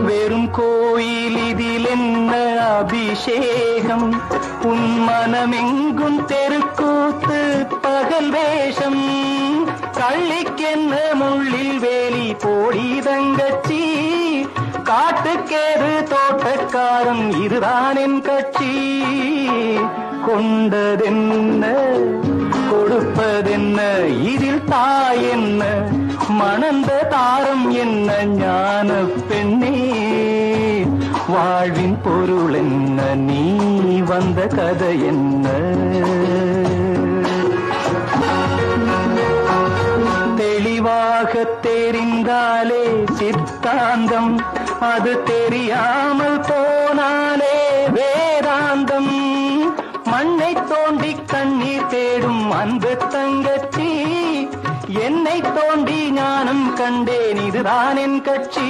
வெறும் கோயில் இதில் என்ன அபிஷேகம் உன் மனமெங்கும் தெருக்கூத்து பகல் வேஷம் கள்ளிக்கென்ன முள்ளில் வேலி போடி தங்கச்சி காட்டுக்கேது தோட்டக்காரன் இதுதான் என் கட்சி கொண்டதென்ன கொடுப்பதென்ன இதில் தாய் என்ன மணந்த தாரம் என்ன ஞான பெண்ணே வாழ்வின் பொருள் என்ன நீ வந்த கதை என்ன தெளிவாக தெரிந்தாலே சித்தாந்தம் அது தெரியாமல் போனாலே வேதாந்தம் மண்ணை தோண்டி கண்ணீர் தேடும் அன்பு தங்கச்சி என்னை தோண்டி ஞானம் கண்டேன் இதுதான் என் கட்சி